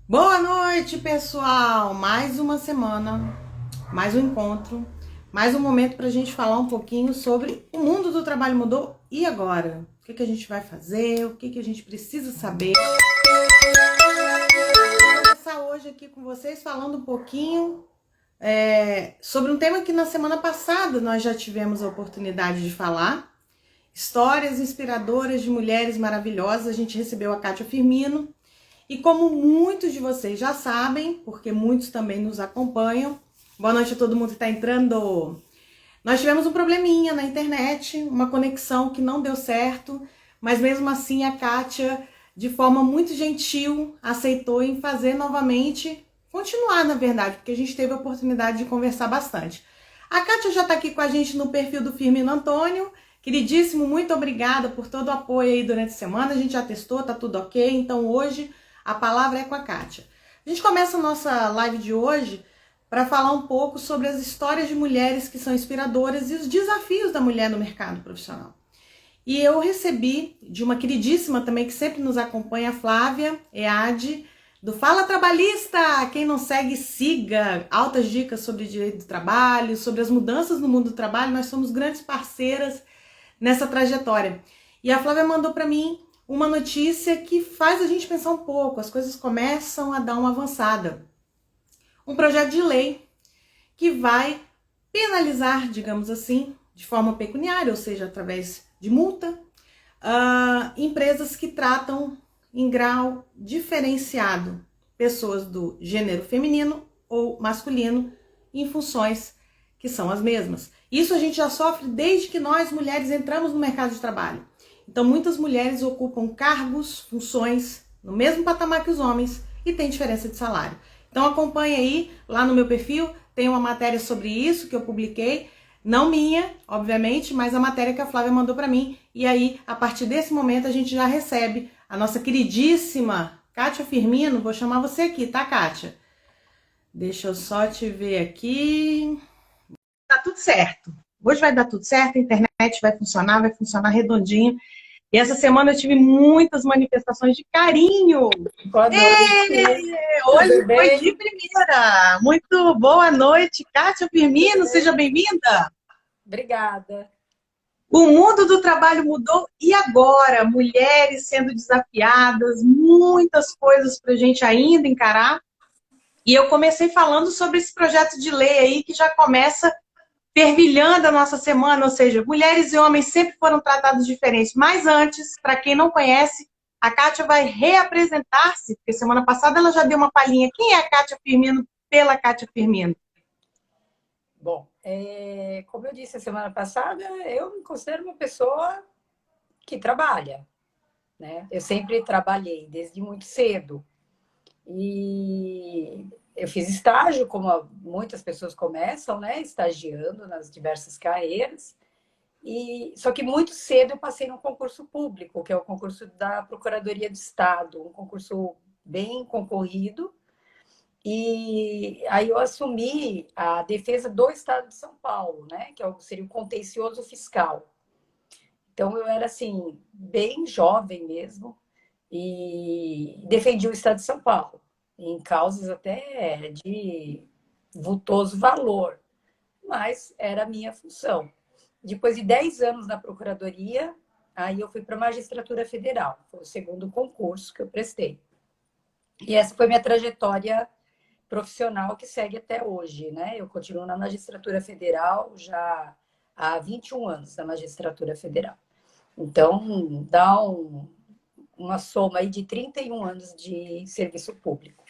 Boa noite, pessoal! Mais uma semana, mais um encontro, mais um momento para a gente falar um pouquinho sobre o mundo do trabalho mudou e agora? O que a gente vai fazer? O que a gente precisa saber? Vou começar hoje aqui com vocês falando um pouquinho sobre um tema que na semana passada nós já tivemos a oportunidade de falar. Histórias inspiradoras de mulheres maravilhosas. A gente recebeu a Kátia Firmino. E como muitos de vocês já sabem, porque muitos também nos acompanham, boa noite a todo mundo que está entrando. Nós tivemos um probleminha na internet, uma conexão que não deu certo, mas mesmo assim a Kátia, de forma muito gentil, aceitou em fazer novamente, continuar na verdade, porque a gente teve a oportunidade de conversar bastante. A Kátia já está aqui com a gente no perfil do Firmino Antônio. Queridíssimo, muito obrigada por todo o apoio aí durante a semana. A gente já testou, tá tudo ok, então hoje a palavra é com a Kátia. A gente começa a nossa live de hoje para falar um pouco sobre as histórias de mulheres que são inspiradoras e os desafios da mulher no mercado profissional. E eu recebi de uma queridíssima também que sempre nos acompanha, a Flávia Eade, do Fala Trabalhista. Quem não segue, siga. Altas dicas sobre direito do trabalho, sobre as mudanças no mundo do trabalho. Nós somos grandes parceiras nessa trajetória. E a Flávia mandou para mim uma notícia que faz a gente pensar um pouco, as coisas começam a dar uma avançada. Um projeto de lei que vai penalizar, digamos assim, de forma pecuniária, ou seja, através de multa, empresas que tratam em grau diferenciado pessoas do gênero feminino ou masculino em funções que são as mesmas. Isso a gente já sofre desde que nós, mulheres, entramos no mercado de trabalho. Então, muitas mulheres ocupam cargos, funções, no mesmo patamar que os homens e tem diferença de salário. Então, acompanhe aí, lá no meu perfil, tem uma matéria sobre isso que eu publiquei, não minha, obviamente, mas a matéria que a Flávia mandou para mim. E aí, a partir desse momento, a gente já recebe a nossa queridíssima Kátia Firmino. Vou chamar você aqui, tá, Kátia? Deixa eu só te ver aqui. Tá tudo certo. Hoje vai dar tudo certo, a internet vai funcionar redondinho. E essa semana eu tive muitas manifestações de carinho. Boa noite, Hoje tudo foi de bem? primeira. Muito boa noite, Kátia Tudo Firmino, seja bem? bem-vinda. Obrigada. O mundo do trabalho mudou e agora? Mulheres sendo desafiadas, muitas coisas para a gente ainda encarar. E eu comecei falando sobre esse projeto de lei aí que já começa fervilhando a nossa semana, ou seja, mulheres e homens sempre foram tratados diferentes. Mas antes, para quem não conhece, a Kátia vai reapresentar-se, porque semana passada ela já deu uma palhinha. Quem é a Kátia Firmino pela Kátia Firmino? Bom, como eu disse a semana passada, eu me considero uma pessoa que trabalha, né? Eu sempre trabalhei desde muito cedo e eu fiz estágio, como muitas pessoas começam, né? Estagiando nas diversas carreiras. E só que muito cedo eu passei no concurso público, que é o concurso da Procuradoria do Estado, um concurso bem concorrido. E aí eu assumi a defesa do Estado de São Paulo, né? Seria o contencioso fiscal. Então eu era assim, bem jovem mesmo, e defendi o Estado de São Paulo, em causas até de vultoso valor, mas era a minha função. Depois de 10 anos na Procuradoria, aí eu fui para a Magistratura Federal, foi o segundo concurso que eu prestei. E essa foi minha trajetória profissional que segue até hoje, né? Eu continuo na magistratura federal já há 21 anos na magistratura federal. Então, dá uma soma aí de 31 anos de serviço público.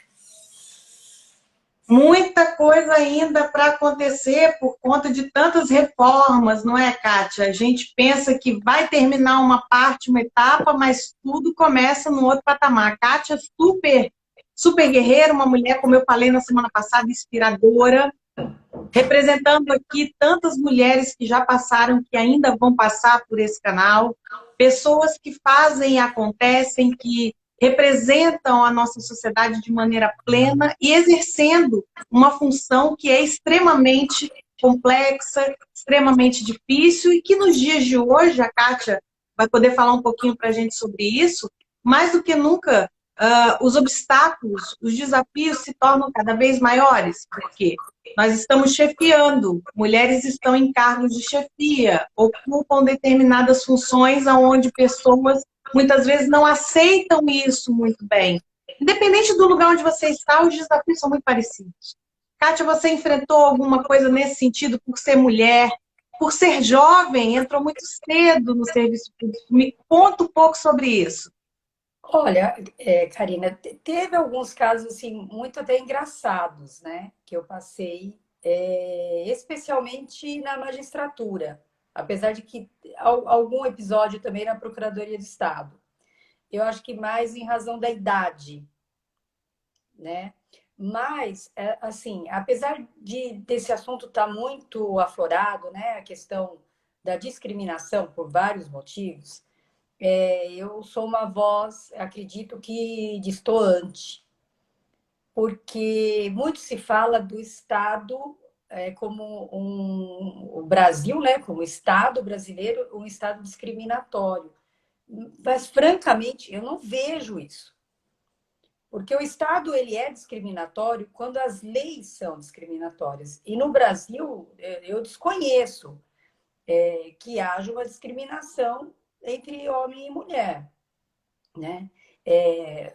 Muita coisa ainda para acontecer por conta de tantas reformas, não é, Kátia? A gente pensa que vai terminar uma parte, uma etapa, mas tudo começa no outro patamar. Kátia, super guerreira, uma mulher, como eu falei na semana passada, inspiradora, representando aqui tantas mulheres que já passaram, que ainda vão passar por esse canal, pessoas que fazem e acontecem, que representam a nossa sociedade de maneira plena e exercendo uma função que é extremamente complexa, extremamente difícil e que nos dias de hoje, a Kátia vai poder falar um pouquinho para a gente sobre isso, mais do que nunca os obstáculos, os desafios se tornam cada vez maiores, porque nós estamos chefiando, mulheres estão em cargos de chefia, ocupam determinadas funções onde pessoas muitas vezes não aceitam isso muito bem. Independente do lugar onde você está, os desafios são muito parecidos. Kátia, você enfrentou alguma coisa nesse sentido por ser mulher, por ser jovem, entrou muito cedo no serviço público? Me conta um pouco sobre isso. Olha, Karina, teve alguns casos assim muito até engraçados, né, que eu passei, especialmente na magistratura, apesar de que algum episódio também na Procuradoria de Estado. Eu acho que mais em razão da idade, né? Mas, assim, apesar de desse assunto estar muito aflorado, né, a questão da discriminação por vários motivos, eu sou uma voz, acredito que destoante, porque muito se fala do Estado como o Brasil, né, como Estado brasileiro, um Estado discriminatório. Mas, francamente, eu não vejo isso. Porque o Estado ele é discriminatório quando as leis são discriminatórias. E no Brasil, eu desconheço que haja uma discriminação entre homem e mulher, né?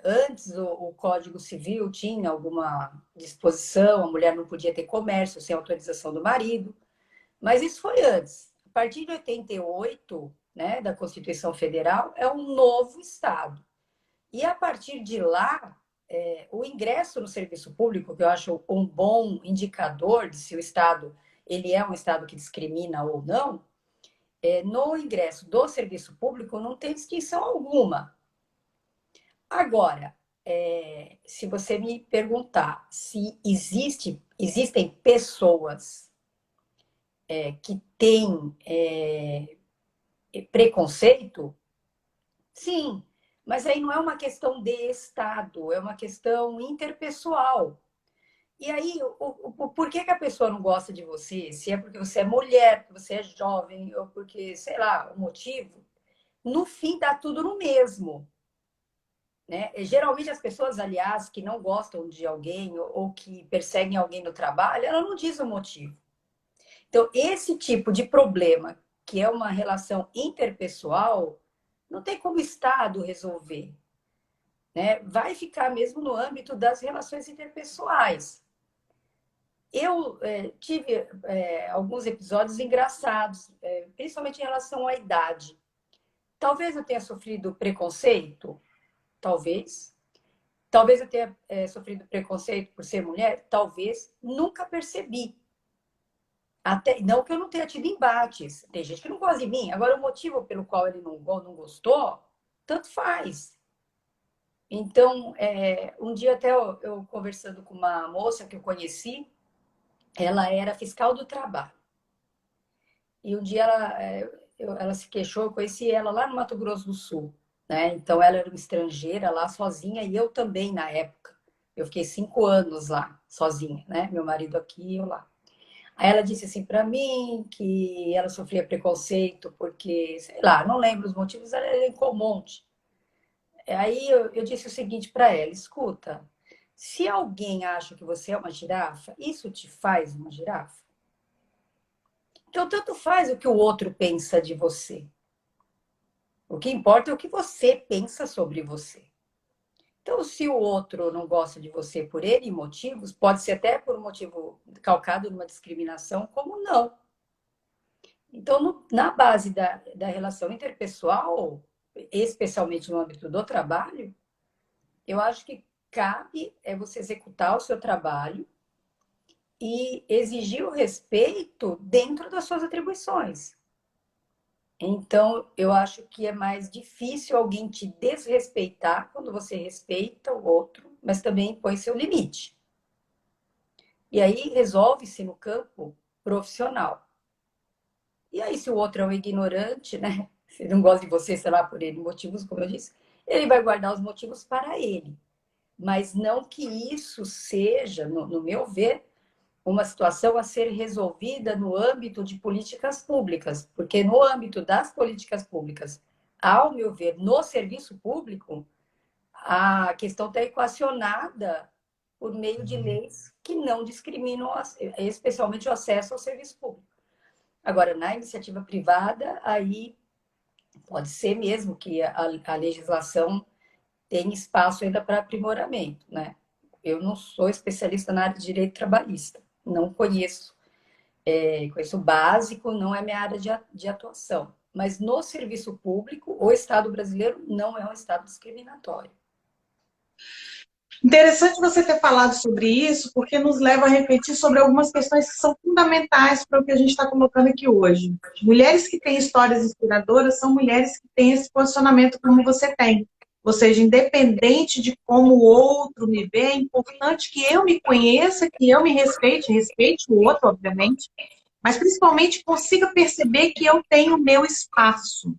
Antes, o Código Civil tinha alguma disposição, a mulher não podia ter comércio sem autorização do marido, mas isso foi antes. A partir de 88, né, da Constituição Federal, é um novo Estado. E a partir de lá, o ingresso no serviço público, que eu acho um bom indicador de se o Estado ele é um Estado que discrimina ou não, no ingresso do serviço público não tem distinção alguma. Agora, se você me perguntar se existem pessoas que têm preconceito, sim, mas aí não é uma questão de Estado, é uma questão interpessoal. E aí, por que a pessoa não gosta de você? Se é porque você é mulher, porque você é jovem, ou porque, sei lá, o motivo, no fim dá tudo no mesmo. Né? E, geralmente as pessoas, aliás, que não gostam de alguém ou que perseguem alguém no trabalho, ela não diz o motivo. Então, esse tipo de problema, que é uma relação interpessoal, não tem como o Estado resolver. Né? Vai ficar mesmo no âmbito das relações interpessoais. Eu tive alguns episódios engraçados, principalmente em relação à idade. Talvez eu tenha sofrido preconceito, talvez. Talvez eu tenha sofrido preconceito por ser mulher, talvez. Nunca percebi. Até, não que eu não tenha tido embates. Tem gente que não gosta de mim. Agora, o motivo pelo qual ele não gostou, tanto faz. Então, um dia até eu conversando com uma moça que eu conheci, ela era fiscal do trabalho. E um dia ela se queixou, eu conheci ela lá no Mato Grosso do Sul, né? Então ela era uma estrangeira lá sozinha e eu também na época. Eu fiquei 5 anos lá sozinha, né? Meu marido aqui e eu lá. Aí ela disse assim para mim que ela sofria preconceito porque, sei lá, não lembro os motivos, ela elencou um monte. Aí eu disse o seguinte para ela: escuta, se alguém acha que você é uma girafa, isso te faz uma girafa? Então, tanto faz o que o outro pensa de você. O que importa é o que você pensa sobre você. Então, se o outro não gosta de você por N motivos, pode ser até por um motivo calcado numa discriminação, como não. Então, na base da relação interpessoal, especialmente no âmbito do trabalho, eu acho que cabe você executar o seu trabalho e exigir o respeito dentro das suas atribuições. Então, eu acho que é mais difícil alguém te desrespeitar quando você respeita o outro, mas também põe seu limite. E aí resolve-se no campo profissional. E aí, se o outro é um ignorante, né? Se ele não gosta de você, sei lá, por ele motivos, como eu disse, ele vai guardar os motivos para ele. Mas não que isso seja, no meu ver, uma situação a ser resolvida no âmbito de políticas públicas, porque no âmbito das políticas públicas, ao meu ver, no serviço público, a questão está equacionada por meio de leis que não discriminam, especialmente o acesso ao serviço público. Agora, na iniciativa privada, aí pode ser mesmo que a legislação tenha espaço ainda para aprimoramento, né? Eu não sou especialista na área de direito trabalhista, não conheço. Conheço o básico, não é minha área de atuação. Mas no serviço público, o Estado brasileiro não é um Estado discriminatório. Interessante você ter falado sobre isso, porque nos leva a refletir sobre algumas questões que são fundamentais para o que a gente está colocando aqui hoje. Mulheres que têm histórias inspiradoras são mulheres que têm esse posicionamento como você tem. Ou seja, independente de como o outro me vê, é importante que eu me conheça, que eu me respeite, respeite o outro, obviamente, mas principalmente consiga perceber que eu tenho meu espaço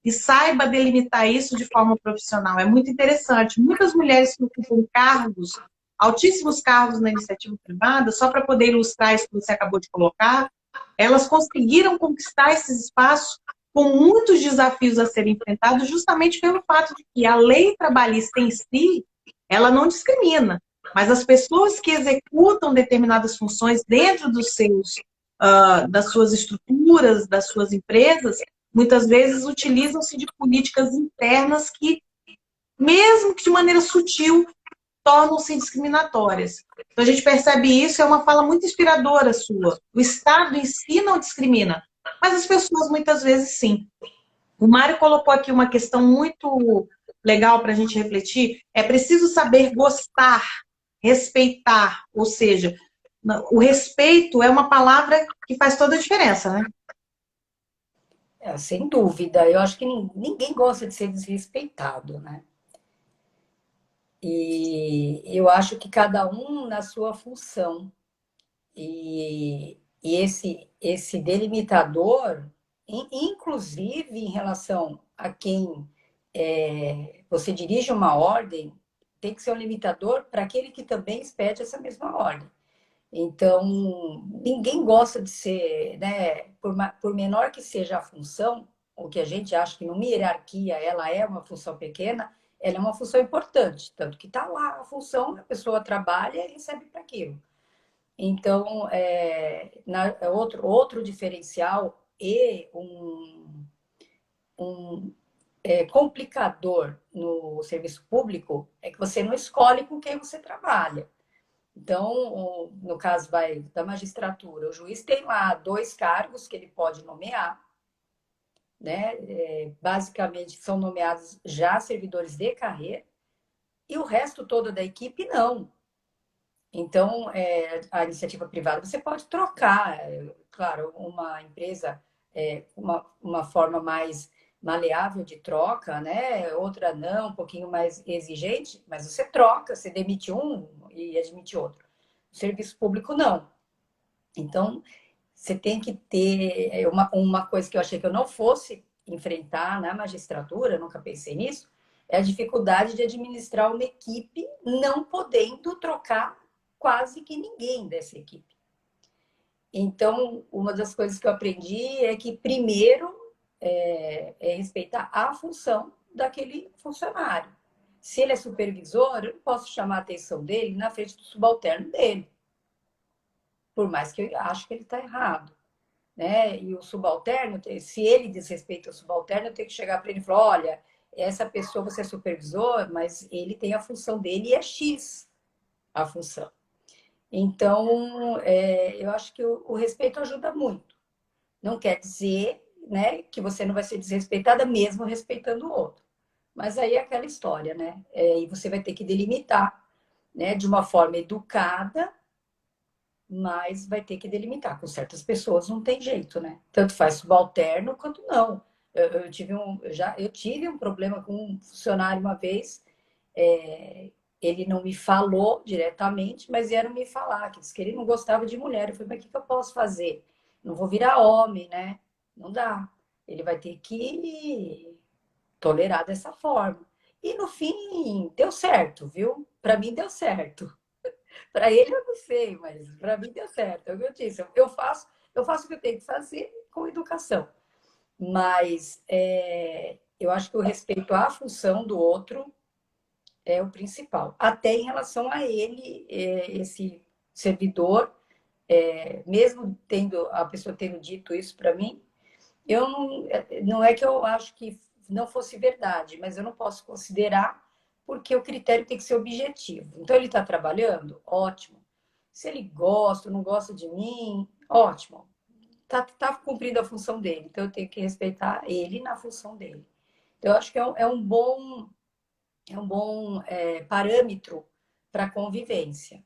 e saiba delimitar isso de forma profissional. É muito interessante. Muitas mulheres que ocupam cargos, altíssimos cargos na iniciativa privada, só para poder ilustrar isso que você acabou de colocar, elas conseguiram conquistar esses espaços com muitos desafios a serem enfrentados, justamente pelo fato de que a lei trabalhista em si, ela não discrimina, mas as pessoas que executam determinadas funções dentro dos seus, das suas estruturas, das suas empresas, muitas vezes utilizam-se de políticas internas que, mesmo que de maneira sutil, tornam-se discriminatórias. Então a gente percebe isso, é uma fala muito inspiradora sua. O Estado em si não discrimina, mas as pessoas muitas vezes sim. O Mário colocou aqui uma questão muito legal para a gente refletir. É preciso saber gostar, respeitar, ou seja, o respeito é uma palavra que faz toda a diferença, né? Sem dúvida. Eu acho que ninguém gosta de ser desrespeitado, né? E eu acho que cada um na sua função. E esse delimitador, inclusive em relação a quem você dirige uma ordem, tem que ser um limitador para aquele que também expede essa mesma ordem. Então, ninguém gosta de ser, né, por menor que seja a função, o que a gente acha que numa hierarquia ela é uma função pequena, ela é uma função importante, tanto que está lá a função, a pessoa trabalha e recebe para aquilo. Então, outro diferencial e um complicador no serviço público é que você não escolhe com quem você trabalha. Então, no caso da magistratura, o juiz tem lá 2 cargos que ele pode nomear, né? Basicamente, são nomeados já servidores de carreira, e o resto todo da equipe não. Então, a iniciativa privada você pode trocar, claro, uma empresa, uma forma mais maleável de troca, né? Outra não, um pouquinho mais exigente, mas você troca, você demite um e admite outro. O serviço público não. Então, você tem que ter uma coisa que eu achei que eu não fosse enfrentar na magistratura, nunca pensei nisso, é a dificuldade de administrar uma equipe não podendo trocar quase que ninguém dessa equipe. Então, uma das coisas que eu aprendi é que, primeiro, é respeitar a função daquele funcionário. Se ele é supervisor, eu não posso chamar a atenção dele na frente do subalterno dele, por mais que eu acho que ele está errado. Né? E o subalterno, se ele desrespeita o subalterno, eu tenho que chegar para ele e falar: olha, essa pessoa, você é supervisor, mas ele tem a função dele e é X a função. Então, eu acho que o respeito ajuda muito. Não quer dizer, né, que você não vai ser desrespeitada mesmo respeitando o outro. Mas aí é aquela história, né? E você vai ter que delimitar, né, de uma forma educada, mas vai ter que delimitar. Com certas pessoas não tem jeito, né? Tanto faz subalterno quanto não. Eu tive um problema com um funcionário uma vez. Ele não me falou diretamente, mas vieram me falar que disse que ele não gostava de mulher. Eu falei: mas o que eu posso fazer? Não vou virar homem, né? Não dá. Ele vai ter que tolerar dessa forma. E no fim, deu certo, viu? Para mim, deu certo. Para ele eu não sei, mas para mim deu certo. É o que eu disse. Eu faço o que eu tenho que fazer com educação. Mas eu acho que o respeito à função do outro é o principal. Até em relação a ele, esse servidor, mesmo tendo a pessoa tendo dito isso para mim, eu não é que eu acho que não fosse verdade, mas eu não posso considerar porque o critério tem que ser objetivo. Então, ele está trabalhando? Ótimo. Se ele gosta ou não gosta de mim, ótimo. Tá cumprindo a função dele. Então, eu tenho que respeitar ele na função dele. Então, eu acho que é um bom parâmetro para a convivência.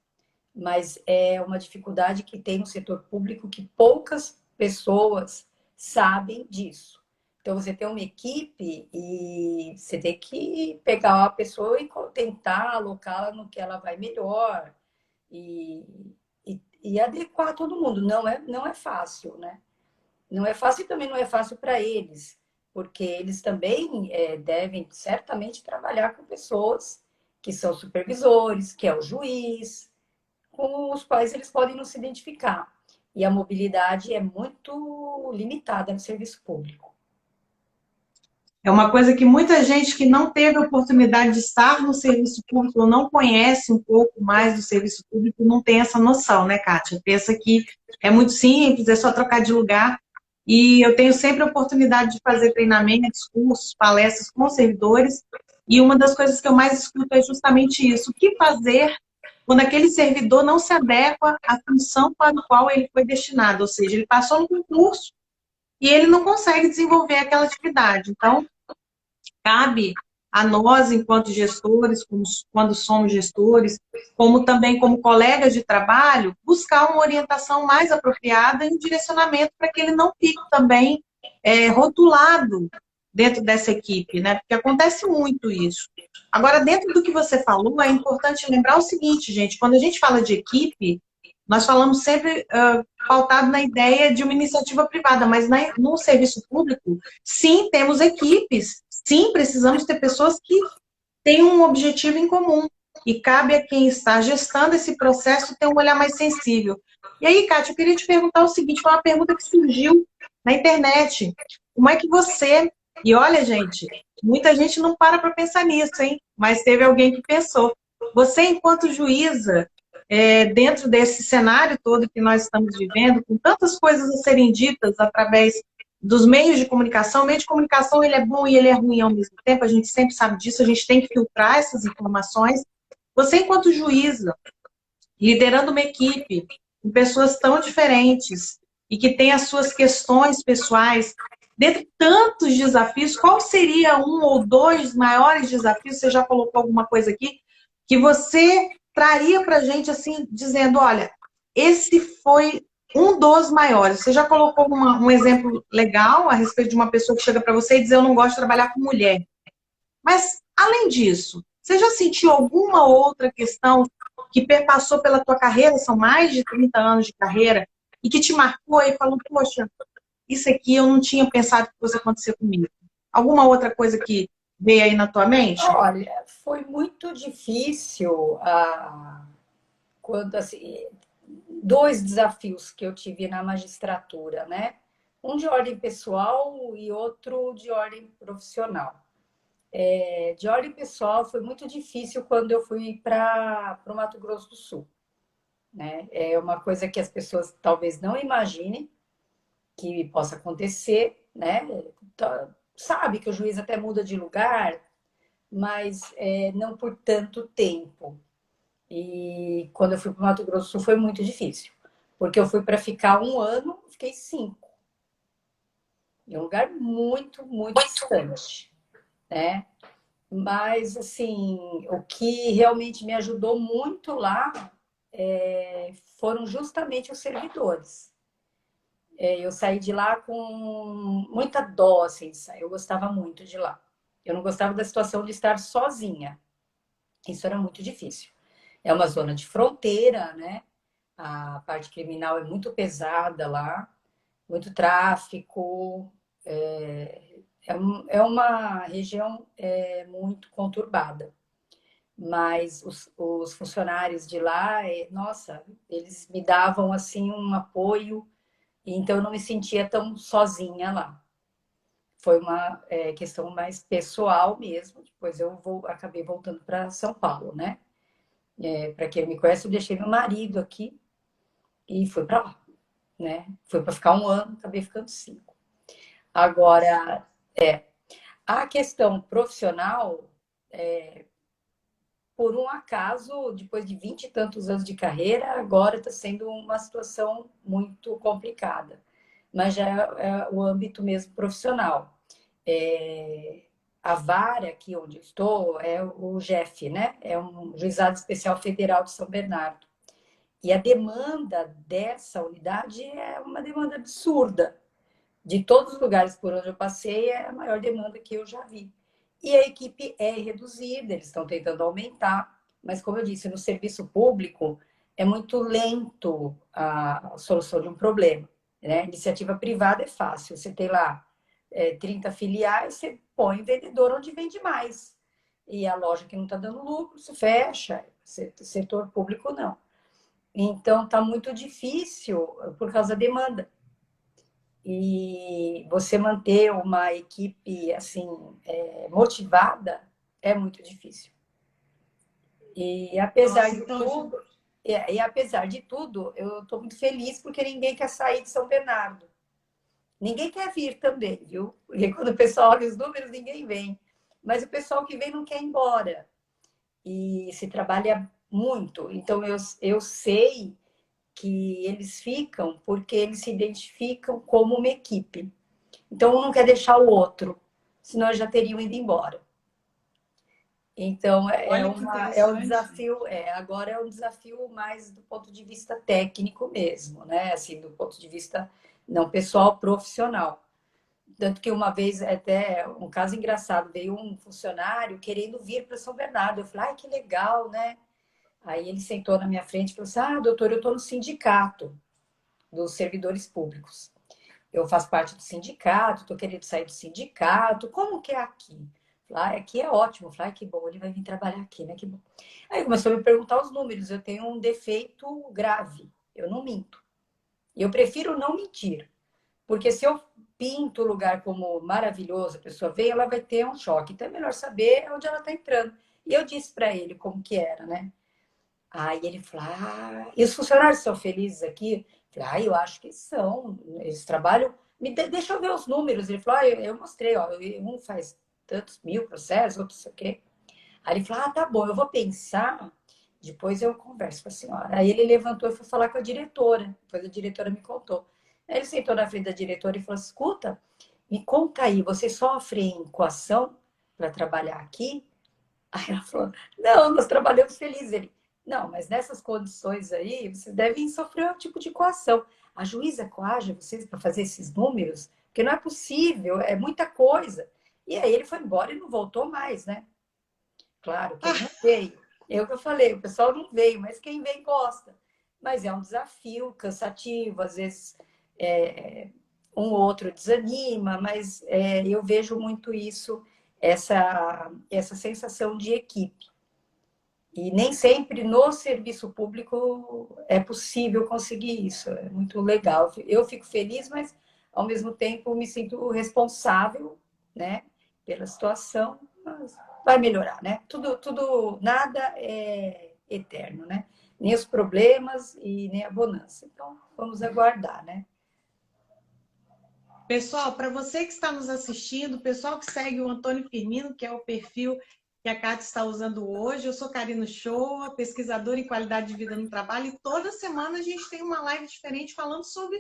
Mas é uma dificuldade que tem no setor público que poucas pessoas sabem disso. Então, você tem uma equipe e você tem que pegar a pessoa e tentar alocá-la no que ela vai melhor e, e adequar todo mundo. Não é fácil, né? Não é fácil e também não é fácil para eles, porque eles também devem certamente trabalhar com pessoas que são supervisores, que é o juiz, com os quais eles podem não se identificar. E a mobilidade é muito limitada no serviço público. É uma coisa que muita gente que não teve oportunidade de estar no serviço público ou não conhece um pouco mais do serviço público não tem essa noção, né, Kátia? Pensa que é muito simples, é só trocar de lugar. E eu tenho sempre a oportunidade de fazer treinamentos, cursos, palestras com servidores. E uma das coisas que eu mais escuto é justamente isso. O que fazer quando aquele servidor não se adequa à função para a qual ele foi destinado? Ou seja, ele passou no concurso e ele não consegue desenvolver aquela atividade. Então, cabe a nós, enquanto gestores, quando somos gestores, como também como colegas de trabalho, buscar uma orientação mais apropriada e um direcionamento para que ele não fique também rotulado dentro dessa equipe, né? Porque acontece muito isso. Agora, dentro do que você falou, é importante lembrar o seguinte, gente, quando a gente fala de equipe, nós falamos sempre pautado na ideia de uma iniciativa privada, mas no serviço público, sim, temos equipes, sim, precisamos ter pessoas que têm um objetivo em comum. E cabe a quem está gestando esse processo ter um olhar mais sensível. E aí, Kátia, eu queria te perguntar o seguinte, foi uma pergunta que surgiu na internet. Como é que você... E olha, gente, muita gente não para pensar nisso, hein? Mas teve alguém que pensou. Você, enquanto juíza, dentro desse cenário todo que nós estamos vivendo, com tantas coisas a serem ditas através dos meios de comunicação, o meio de comunicação ele é bom e ele é ruim ao mesmo tempo, a gente sempre sabe disso, a gente tem que filtrar essas informações. Você, enquanto juíza, liderando uma equipe com pessoas tão diferentes e que tem as suas questões pessoais, dentre tantos desafios, qual seria um ou dois maiores desafios, você já colocou alguma coisa aqui, que você traria para a gente, assim, dizendo, olha, esse foi um dos maiores. Você já colocou um exemplo legal a respeito de uma pessoa que chega para você e diz, eu não gosto de trabalhar com mulher. Mas, além disso, você já sentiu alguma outra questão que perpassou pela tua carreira, são mais de 30 anos de carreira, e que te marcou e falou, poxa, isso aqui eu não tinha pensado que fosse acontecer comigo? Alguma outra coisa que veio aí na tua mente? Olha, foi muito difícil quando assim, dois desafios que eu tive na magistratura, né? Um de ordem pessoal e outro de ordem profissional. De ordem pessoal foi muito difícil quando eu fui para o Mato Grosso do Sul, né? É uma coisa que as pessoas talvez não imaginem que possa acontecer, né? Sabe que o juiz até muda de lugar, mas não por tanto tempo. E quando eu fui para o Mato Grosso do Sul foi muito difícil, porque eu fui para ficar um ano, fiquei 5. Em um lugar muito, muito distante, né? Mas, assim, o que realmente me ajudou muito lá foram justamente os servidores. Eu saí de lá com muita dó, assim, eu gostava muito de lá. Eu não gostava da situação de estar sozinha. Isso era muito difícil. É uma zona de fronteira, né? A parte criminal é muito pesada lá, muito tráfico. É uma região muito conturbada. Mas os funcionários de lá, nossa, eles me davam assim um apoio, então eu não me sentia tão sozinha lá. foi uma questão mais pessoal mesmo. Depois acabei voltando para São Paulo, né? Para quem me conhece, eu deixei meu marido aqui e fui para lá, né? Fui para ficar 1 ano, acabei ficando 5. Agora, a questão profissional, por um acaso, depois de 20 e tantos anos de carreira, agora está sendo uma situação muito complicada. Mas já é o âmbito mesmo profissional. A vara aqui onde eu estou é o JEF, né? É um Juizado Especial Federal de São Bernardo. E a demanda dessa unidade é uma demanda absurda. De todos os lugares por onde eu passei, é a maior demanda que eu já vi. E a equipe é reduzida, eles estão tentando aumentar, mas como eu disse, no serviço público é muito lento a solução de um problema, né? Iniciativa privada é fácil, você tem lá 30 filiais, você põe vendedor onde vende mais. E a loja que não está dando lucro, se fecha, setor público não. Então está muito difícil por causa da demanda. E você manter uma equipe assim motivada é muito difícil. E apesar Nossa, de então, tudo, apesar de tudo, eu estou muito feliz porque ninguém quer sair de São Bernardo. Ninguém quer vir também, viu? Porque quando o pessoal olha os números, ninguém vem. Mas o pessoal que vem não quer ir embora. E se trabalha muito. Então, eu sei que eles ficam porque eles se identificam como uma equipe. Então, um não quer deixar o outro, senão já teriam ido embora. Então, olha que é um interessante. desafio, agora é um desafio mais do ponto de vista técnico mesmo, né? Assim, do ponto de vista não pessoal, profissional. Tanto que uma vez, até um caso engraçado, veio um funcionário querendo vir para São Bernardo. Eu falei, ai, que legal, né? Aí ele sentou na minha frente e falou assim, ah, doutor, eu estou no sindicato dos servidores públicos. Eu faço parte do sindicato, estou querendo sair do sindicato. Como que é aqui? Aqui é ótimo. Que bom, ele vai vir trabalhar aqui, né? Que bom. Aí começou a me perguntar os números. Eu tenho um defeito grave. Eu não minto. E eu prefiro não mentir. Porque se eu pinto o lugar como maravilhoso, a pessoa vem, ela vai ter um choque. Então é melhor saber onde ela está entrando. E eu disse para ele como que era, né? Aí ele falou, e os funcionários são felizes aqui? Eu falei, eu acho que são. Eles trabalham. Deixa eu ver os números. Ele falou, eu mostrei, ó, um faz tantos mil processos, outro sei o quê. Aí ele falou, tá bom, eu vou pensar, depois eu converso com a senhora. Aí ele levantou e foi falar com a diretora. Depois a diretora me contou. Aí ele sentou na frente da diretora e falou, escuta, me conta aí, você sofre em coação para trabalhar aqui? Aí ela falou, não, nós trabalhamos felizes. Ele, não, mas nessas condições aí, vocês devem sofrer um tipo de coação. A juíza coage vocês para fazer esses números? Porque não é possível, é muita coisa. E aí ele foi embora e não voltou mais, né? Claro que ele não veio. É o que eu falei, o pessoal não veio, mas quem vem gosta. Mas é um desafio cansativo, às vezes um ou outro desanima, mas eu vejo muito isso, essa sensação de equipe. E nem sempre no serviço público é possível conseguir isso. É muito legal. Eu fico feliz, mas ao mesmo tempo me sinto responsável, né, pela situação. Mas vai melhorar, né? Nada é eterno, né? Nem os problemas e nem a bonança. Então, vamos aguardar, né? Pessoal, para você que está nos assistindo, pessoal que segue o Antônio Firmino, que é o perfil que a Cátia está usando hoje, eu sou Karina Shoa, pesquisadora em qualidade de vida no trabalho, e toda semana a gente tem uma live diferente falando sobre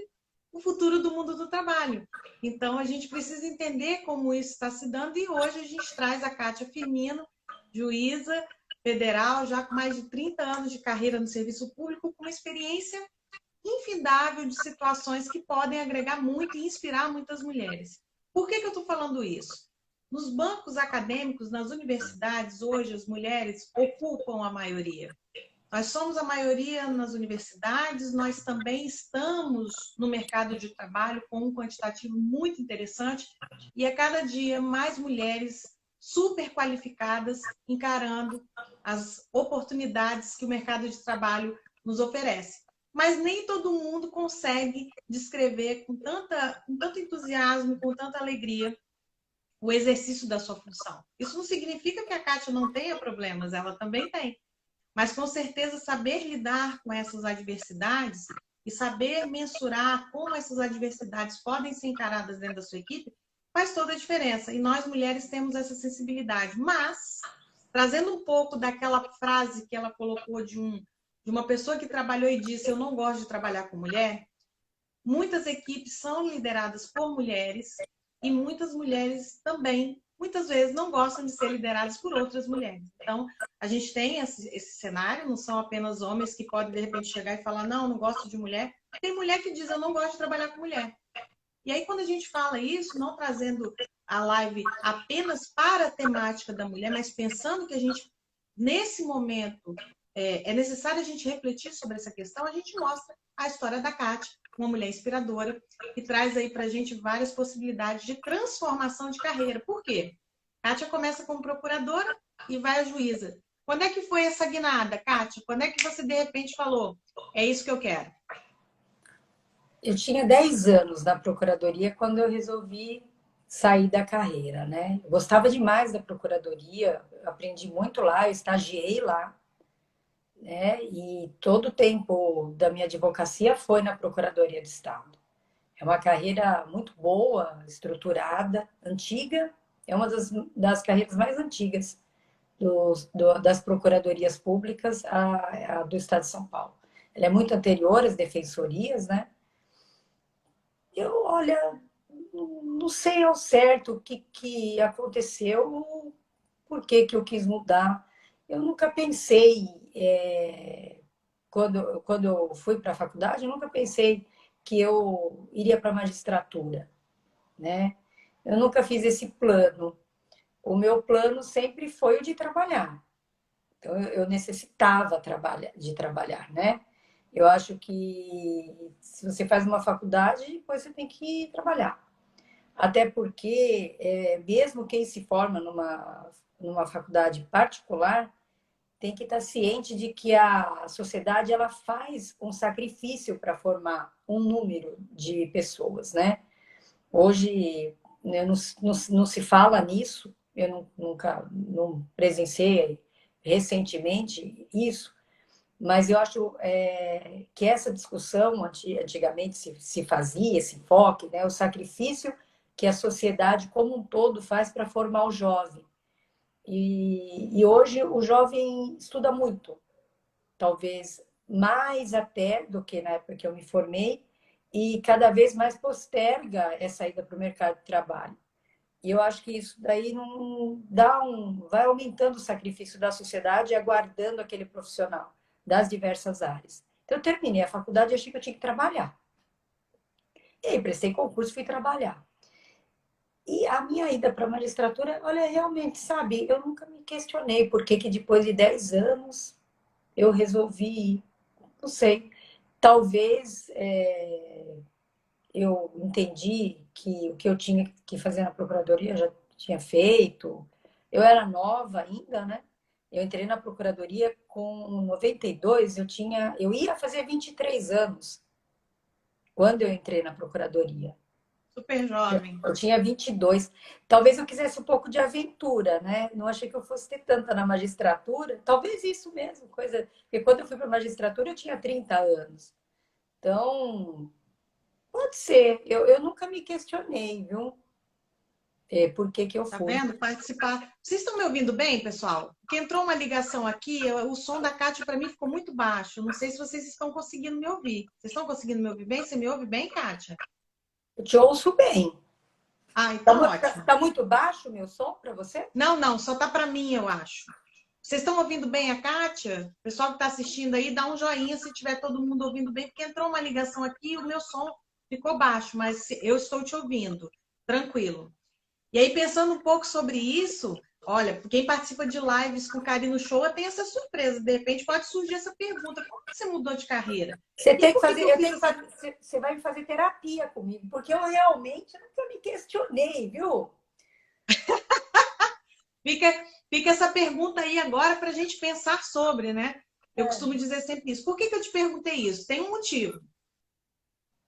o futuro do mundo do trabalho. Então, a gente precisa entender como isso está se dando, e hoje a gente traz a Cátia Firmino, juíza federal, já com mais de 30 anos de carreira no serviço público, com uma experiência infindável de situações que podem agregar muito e inspirar muitas mulheres. Por que eu estou falando isso? Nos bancos acadêmicos, nas universidades, hoje as mulheres ocupam a maioria. Nós somos a maioria nas universidades, nós também estamos no mercado de trabalho com um quantitativo muito interessante e a cada dia mais mulheres super qualificadas encarando as oportunidades que o mercado de trabalho nos oferece. Mas nem todo mundo consegue descrever com tanto entusiasmo, com tanta alegria o exercício da sua função. Isso não significa que a Kátia não tenha problemas, ela também tem. Mas, com certeza, saber lidar com essas adversidades e saber mensurar como essas adversidades podem ser encaradas dentro da sua equipe faz toda a diferença. E nós, mulheres, temos essa sensibilidade. Mas, trazendo um pouco daquela frase que ela colocou de uma pessoa que trabalhou e disse: eu não gosto de trabalhar com mulher, muitas equipes são lideradas por mulheres e muitas mulheres também, muitas vezes, não gostam de ser lideradas por outras mulheres. Então, a gente tem esse cenário, não são apenas homens que podem, de repente, chegar e falar: não, não gosto de mulher. Tem mulher que diz: eu não gosto de trabalhar com mulher. E aí, quando a gente fala isso, não trazendo a live apenas para a temática da mulher, mas pensando que a gente, nesse momento, é necessário a gente refletir sobre essa questão, a gente mostra a história da Kátia, uma mulher inspiradora, que traz aí para a gente várias possibilidades de transformação de carreira. Por quê? Kátia começa como procuradora e vai à juíza. Quando é que foi essa guinada, Kátia? Quando é que você, de repente, falou: é isso que eu quero? Eu tinha 10 anos na procuradoria quando eu resolvi sair da carreira, né? Eu gostava demais da procuradoria, aprendi muito lá, eu estagiei lá, né? E todo o tempo da minha advocacia foi na Procuradoria de Estado. É uma carreira muito boa, estruturada, antiga, é uma das carreiras mais antigas das procuradorias públicas do Estado de São Paulo. Ela é muito anterior às defensorias, né? Olha, não sei ao certo o que aconteceu, por que eu quis mudar. Eu nunca pensei, quando eu fui para a faculdade, eu nunca pensei que eu iria para a magistratura, né? Eu nunca fiz esse plano. O meu plano sempre foi o de trabalhar. Então, eu necessitava de trabalhar, né? Eu acho que se você faz uma faculdade, depois você tem que trabalhar. Até porque, mesmo quem se forma numa faculdade particular, tem que estar ciente de que a sociedade ela faz um sacrifício para formar um número de pessoas, né? Hoje, né, não se fala nisso, eu nunca não presenciei recentemente isso, mas eu acho que essa discussão, antigamente se fazia esse enfoque, né, o sacrifício que a sociedade como um todo faz para formar o jovem. E hoje o jovem estuda muito, talvez mais até do que na época que eu me formei, e cada vez mais posterga essa ida para o mercado de trabalho. E eu acho que isso daí não vai aumentando o sacrifício da sociedade, aguardando aquele profissional das diversas áreas. Então, eu terminei a faculdade e achei que eu tinha que trabalhar. E aí, prestei concurso e fui trabalhar. E a minha ida para a magistratura, olha, realmente, sabe, eu nunca me questionei por que depois de 10 anos eu resolvi ir. Não sei. Talvez eu entendi que o que eu tinha que fazer na procuradoria eu já tinha feito. Eu era nova ainda, né? Eu entrei na procuradoria com 92, eu ia fazer 23 anos quando eu entrei na procuradoria. Super jovem. Eu tinha 22. Talvez eu quisesse um pouco de aventura, né? Não achei que eu fosse ter tanta na magistratura. Talvez isso mesmo, coisa. Porque quando eu fui para a magistratura eu tinha 30 anos. Então, pode ser. Eu nunca me questionei, viu? Por que eu Tá fui. vendo? Participar. Vocês estão me ouvindo bem, pessoal? Porque entrou uma ligação aqui, o som da Kátia para mim ficou muito baixo. Não sei se vocês estão conseguindo me ouvir. Vocês estão conseguindo me ouvir bem? Você me ouve bem, Kátia? Eu te ouço bem. Ah, então ótimo. Tá muito baixo o meu som para você? Não, não, só tá para mim, eu acho. Vocês estão ouvindo bem a Kátia? O pessoal que está assistindo aí, dá um joinha se tiver todo mundo ouvindo bem, porque entrou uma ligação aqui e o meu som ficou baixo, mas eu estou te ouvindo. Tranquilo. E aí, pensando um pouco sobre isso, olha, quem participa de lives com Karina Show tem essa surpresa. De repente pode surgir essa pergunta: como que você mudou de carreira? Você E tem que por que fazer, que eu fiz essa... você vai fazer terapia comigo, porque eu realmente nunca me questionei, viu? Fica, fica essa pergunta aí agora para a gente pensar sobre, né? Eu costumo dizer sempre isso. Por que que eu te perguntei isso? Tem um motivo.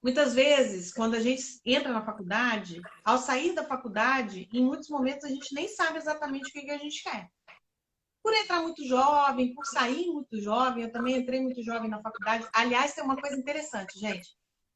Muitas vezes, quando a gente entra na faculdade, ao sair da faculdade, em muitos momentos a gente nem sabe exatamente o que a gente quer. Por entrar muito jovem, por sair muito jovem, eu também entrei muito jovem na faculdade. Aliás, tem uma coisa interessante, gente.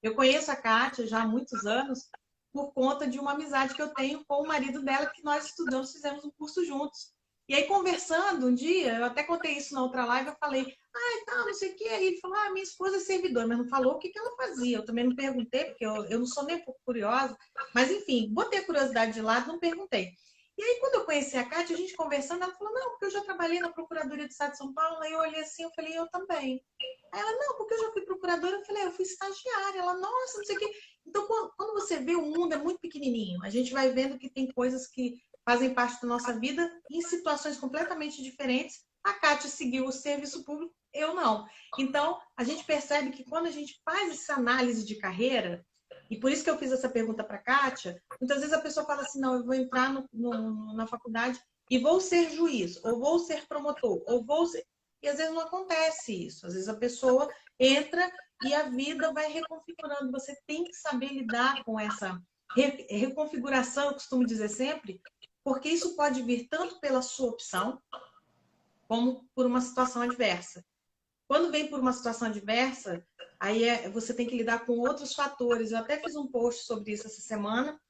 Eu conheço a Kátia já há muitos anos por conta de uma amizade que eu tenho com o marido dela, que nós estudamos, fizemos um curso juntos. E aí, conversando um dia, eu até contei isso na outra live, eu falei, ah, tal, não sei o que. Aí ele falou, ah, minha esposa é servidora, mas não falou o que ela fazia. Eu também não perguntei, porque eu não sou nem um pouco curiosa. Mas, enfim, botei a curiosidade de lado, não perguntei. E aí, quando eu conheci a Kátia, a gente conversando, ela falou, não, porque eu já trabalhei na Procuradoria do Estado de São Paulo. Aí eu olhei assim, eu falei, eu também. Aí ela, não, porque eu já fui procuradora. Eu falei, eu fui estagiária. Ela, nossa, não sei o quê. Então, quando você vê, o mundo é muito pequenininho. A gente vai vendo que tem coisas que fazem parte da nossa vida em situações completamente diferentes. A Kátia seguiu o serviço público, eu não. Então, a gente percebe que quando a gente faz essa análise de carreira, e por isso que eu fiz essa pergunta para a Kátia, muitas vezes a pessoa fala assim, não, eu vou entrar na faculdade e vou ser juiz, ou vou ser promotor, ou vou ser... E às vezes não acontece isso. Às vezes a pessoa entra e a vida vai reconfigurando. Você tem que saber lidar com essa reconfiguração, eu costumo dizer sempre, porque isso pode vir tanto pela sua opção, como por uma situação adversa. Quando vem por uma situação adversa, aí você tem que lidar com outros fatores. Eu até fiz um post sobre isso essa semana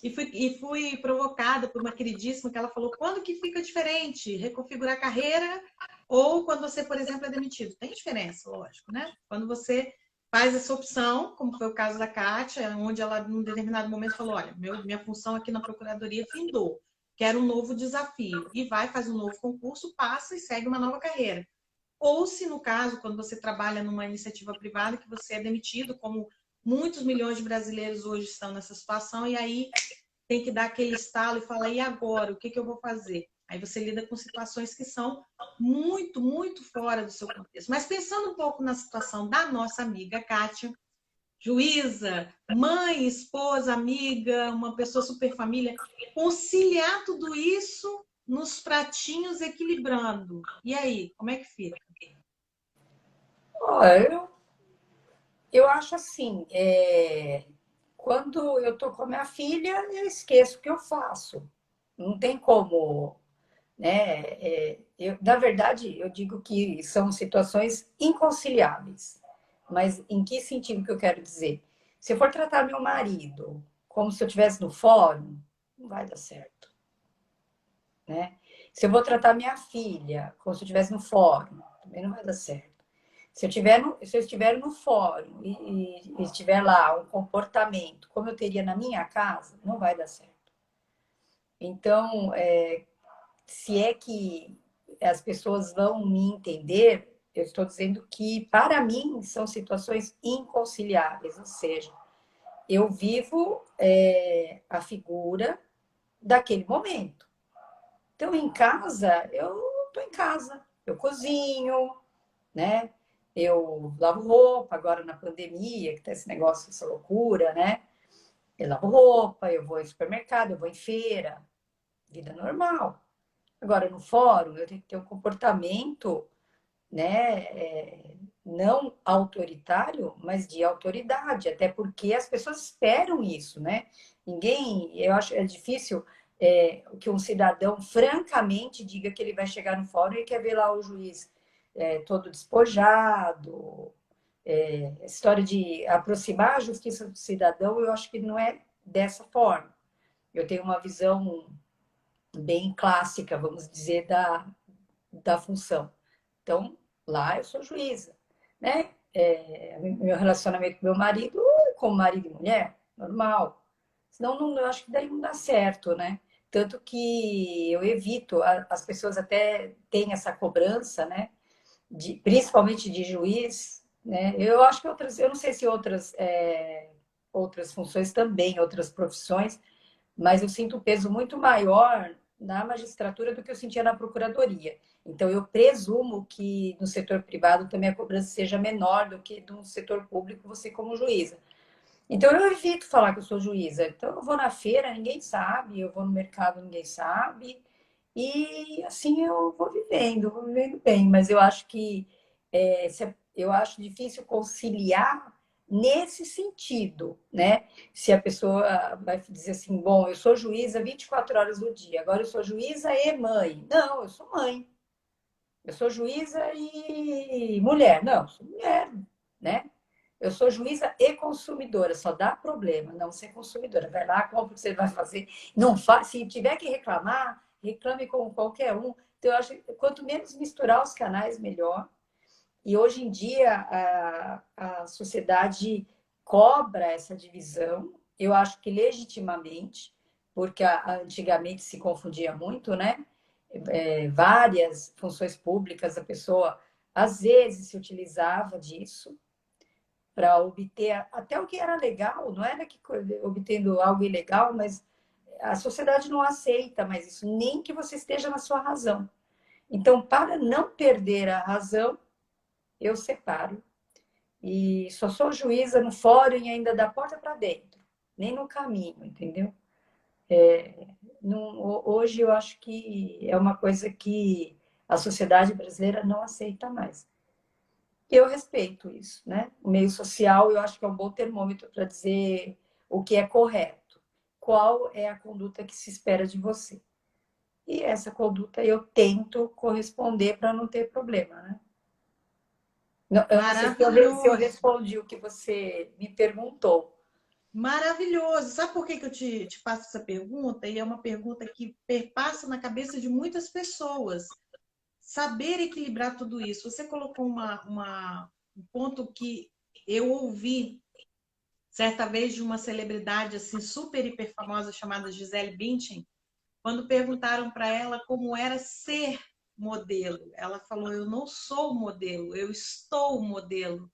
e fui provocada por uma queridíssima que ela falou, quando que fica diferente? Reconfigurar a carreira ou quando você, por exemplo, é demitido? Tem diferença, lógico, né? Quando você faz essa opção, como foi o caso da Kátia, onde ela, num determinado momento, falou, olha, minha função aqui na Procuradoria findou, quero um novo desafio. E vai, faz um novo concurso, passa e segue uma nova carreira. Ou se, no caso, quando você trabalha numa iniciativa privada, que você é demitido, como muitos milhões de brasileiros hoje estão nessa situação, e aí tem que dar aquele estalo e falar, e agora? O que eu vou fazer? Aí você lida com situações que são muito, muito fora do seu contexto. Mas pensando um pouco na situação da nossa amiga Kátia, juíza, mãe, esposa, amiga, uma pessoa super família, conciliar tudo isso nos pratinhos equilibrando. E aí, como é que fica? Ó, eu acho assim, quando eu tô com a minha filha, eu esqueço o que eu faço. Não tem como, né? Na verdade, eu digo que são situações inconciliáveis. Mas em que sentido que eu quero dizer? Se eu for tratar meu marido como se eu estivesse no fórum, não vai dar certo, né? Se eu vou tratar minha filha como se eu estivesse no fórum, também não vai dar certo. Se eu estiver no fórum e estiver lá um comportamento como eu teria na minha casa, não vai dar certo. Então, se é que as pessoas vão me entender, eu estou dizendo que, para mim, são situações inconciliáveis, ou seja, eu vivo a figura daquele momento. Então, em casa, eu estou em casa, eu cozinho, né? Eu lavo roupa, agora na pandemia, que tá esse negócio, essa loucura, né? Eu lavo roupa, eu vou ao supermercado, eu vou em feira, vida normal. Agora, no fórum, eu tenho que ter um comportamento, né, não autoritário, mas de autoridade, até porque as pessoas esperam isso, né? Ninguém, eu acho, é difícil que um cidadão francamente diga que ele vai chegar no fórum e quer ver lá o juiz todo despojado. História de aproximar a justiça do cidadão, eu acho que não é dessa forma. Eu tenho uma visão bem clássica, vamos dizer, da função. Então, lá eu sou juíza, né? Meu relacionamento com meu marido, como marido e mulher, normal. Senão, não, eu acho que daí não dá certo, né? Tanto que eu evito, as pessoas até têm essa cobrança, né? Principalmente de juiz, né? Eu acho que outras, eu não sei se outras funções também, outras profissões, mas eu sinto um peso muito maior na magistratura do que eu sentia na procuradoria. Então, eu presumo que no setor privado também a cobrança seja menor do que no setor público, você como juíza. Então, eu evito falar que eu sou juíza. Então, eu vou na feira, ninguém sabe, eu vou no mercado, ninguém sabe. E assim eu vou vivendo bem. Mas eu acho que eu acho difícil conciliar nesse sentido, né? Se a pessoa vai dizer assim, bom, eu sou juíza 24 horas do dia, agora eu sou juíza e mãe. Não, eu sou mãe. Eu sou juíza e mulher. Não, eu sou mulher, né? Eu sou juíza e consumidora, só dá problema não ser consumidora. Vai lá, compra o que você vai fazer. Não faz, se tiver que reclamar, reclame com qualquer um. Então, eu acho que quanto menos misturar os canais, melhor. E hoje em dia a sociedade cobra essa divisão, eu acho que legitimamente, porque antigamente se confundia muito, né? Várias funções públicas, a pessoa às vezes se utilizava disso para obter até o que era legal, não era que obtendo algo ilegal, mas a sociedade não aceita mais isso, nem que você esteja na sua razão. Então, para não perder a razão, eu separo. E só sou juíza no fórum e ainda da porta para dentro, nem no caminho, entendeu? Hoje eu acho que é uma coisa que a sociedade brasileira não aceita mais. Eu respeito isso, né? O meio social eu acho que é um bom termômetro para dizer o que é correto. Qual é a conduta que se espera de você? E essa conduta eu tento corresponder para não ter problema, né? Eu não sei se eu Maravilhoso. respondi o que você me perguntou. Maravilhoso. Sabe por que que eu te faço essa pergunta? E é uma pergunta que perpassa na cabeça de muitas pessoas. Saber equilibrar tudo isso. Você colocou um ponto que eu ouvi certa vez de uma celebridade assim super hiper famosa chamada Gisele Bündchen, quando perguntaram para ela como era ser modelo. Ela falou: "Eu não sou modelo, eu estou modelo.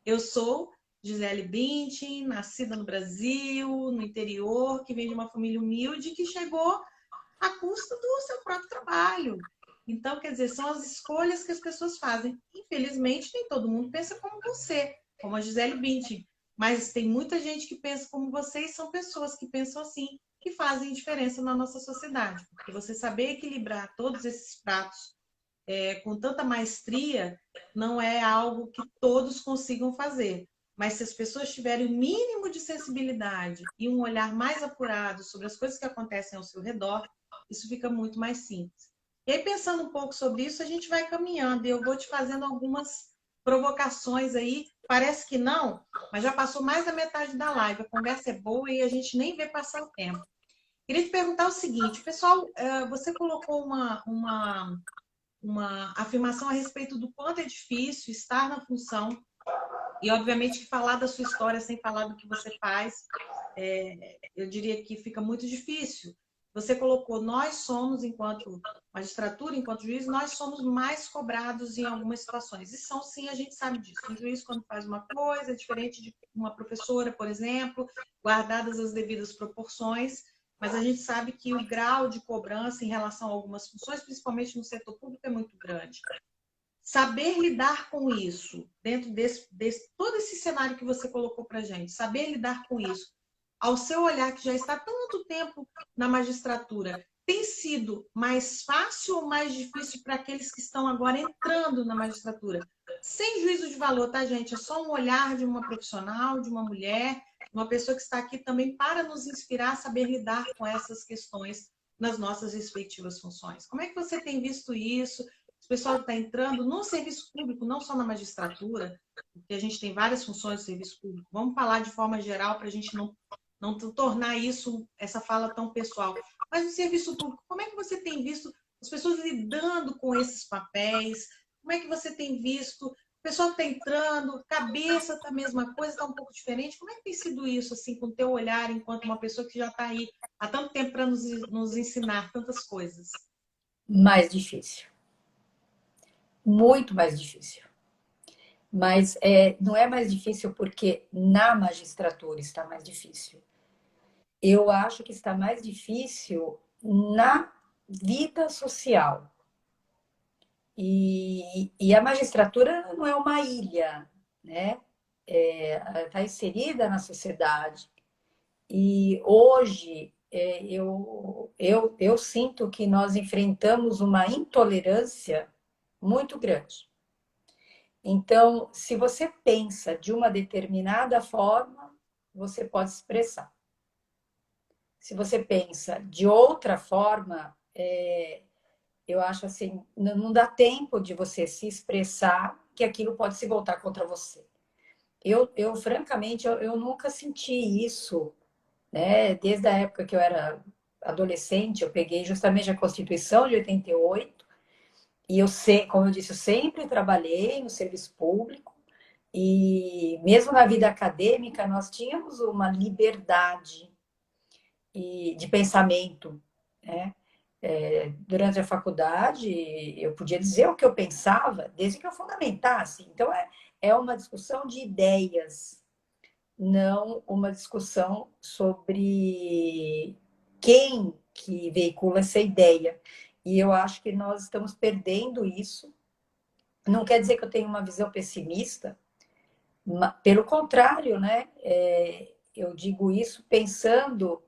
Eu sou Gisele Bündchen, nascida no Brasil, no interior, que vem de uma família humilde, que chegou à custa do seu próprio trabalho. Então, quer dizer, são as escolhas que as pessoas fazem. Infelizmente, nem todo mundo pensa como você, como a Gisele Bündchen. Mas tem muita gente que pensa como você e são pessoas que pensam assim, que fazem diferença na nossa sociedade. Porque você saber equilibrar todos esses pratos com tanta maestria não é algo que todos consigam fazer. Mas se as pessoas tiverem o mínimo de sensibilidade e um olhar mais apurado sobre as coisas que acontecem ao seu redor, isso fica muito mais simples. E aí, pensando um pouco sobre isso, a gente vai caminhando e eu vou te fazendo algumas provocações aí. Parece que não, mas já passou mais da metade da live. A conversa é boa e a gente nem vê passar o tempo. Queria te perguntar o seguinte, pessoal, você colocou uma afirmação a respeito do quanto é difícil estar na função e, obviamente, que falar da sua história sem falar do que você faz, eu diria que fica muito difícil. Você colocou, nós somos, enquanto magistratura, enquanto juiz, nós somos mais cobrados em algumas situações. E são, sim, a gente sabe disso. Um juiz, quando faz uma coisa, é diferente de uma professora, por exemplo, guardadas as devidas proporções, mas a gente sabe que o grau de cobrança em relação a algumas funções, principalmente no setor público, é muito grande. Saber lidar com isso, dentro desse todo esse cenário que você colocou para a gente, saber lidar com isso, ao seu olhar que já está há tanto tempo na magistratura, tem sido mais fácil ou mais difícil para aqueles que estão agora entrando na magistratura? Sem juízo de valor, tá, gente? É só um olhar de uma profissional, de uma mulher, uma pessoa que está aqui também para nos inspirar a saber lidar com essas questões nas nossas respectivas funções. Como é que você tem visto isso? O pessoal que está entrando no serviço público, não só na magistratura, porque a gente tem várias funções do serviço público. Vamos falar de forma geral para a gente não tornar isso, essa fala tão pessoal. Mas no serviço público, como é que você tem visto as pessoas lidando com esses papéis? Como é que você tem visto o pessoal que está entrando, cabeça está a mesma coisa, está um pouco diferente? Como é que tem sido isso, assim, com o teu olhar, enquanto uma pessoa que já está aí há tanto tempo para nos ensinar tantas coisas? Mais difícil. Muito mais difícil. Mas não é mais difícil porque na magistratura está mais difícil. Eu acho que está mais difícil na vida social. E a magistratura não é uma ilha, né? Está inserida na sociedade. E hoje eu sinto que nós enfrentamos uma intolerância muito grande. Então, se você pensa de uma determinada forma, você pode expressar. Se você pensa de outra forma, eu acho assim, não dá tempo de você se expressar que aquilo pode se voltar contra você. Francamente, eu nunca senti isso, né? Desde a época que eu era adolescente, eu peguei justamente a Constituição de 88 e eu sei, como eu disse, eu sempre trabalhei no serviço público e mesmo na vida acadêmica nós tínhamos uma liberdade de pensamento, né? Durante a faculdade, eu podia dizer o que eu pensava, desde que eu fundamentasse. Então, é uma discussão de ideias, não uma discussão sobre quem que veicula essa ideia. E eu acho que nós estamos perdendo isso. Não quer dizer que eu tenho uma visão pessimista, pelo contrário, né? Eu digo isso pensando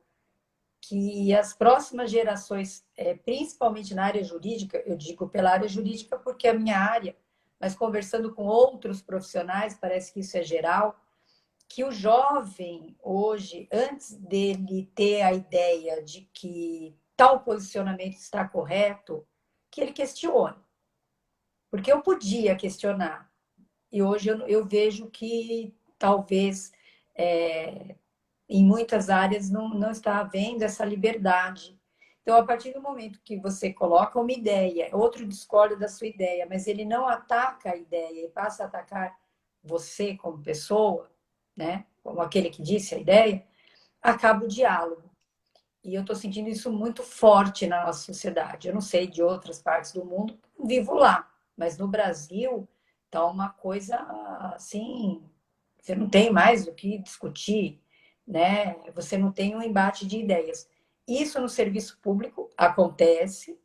que as próximas gerações, principalmente na área jurídica, eu digo pela área jurídica porque é a minha área, mas conversando com outros profissionais, parece que isso é geral, que o jovem hoje, antes dele ter a ideia de que tal posicionamento está correto, que ele questione. Porque eu podia questionar, e hoje eu vejo que talvez em muitas áreas não está havendo essa liberdade. Então, a partir do momento que você coloca uma ideia, outro discorda da sua ideia, mas ele não ataca a ideia e passa a atacar você como pessoa, né? Como aquele que disse a ideia, acaba o diálogo. E eu estou sentindo isso muito forte na nossa sociedade. Eu não sei de outras partes do mundo, vivo lá, mas no Brasil está uma coisa assim, você não tem mais o que discutir, né? Você não tem um embate de ideias. Isso no serviço público acontece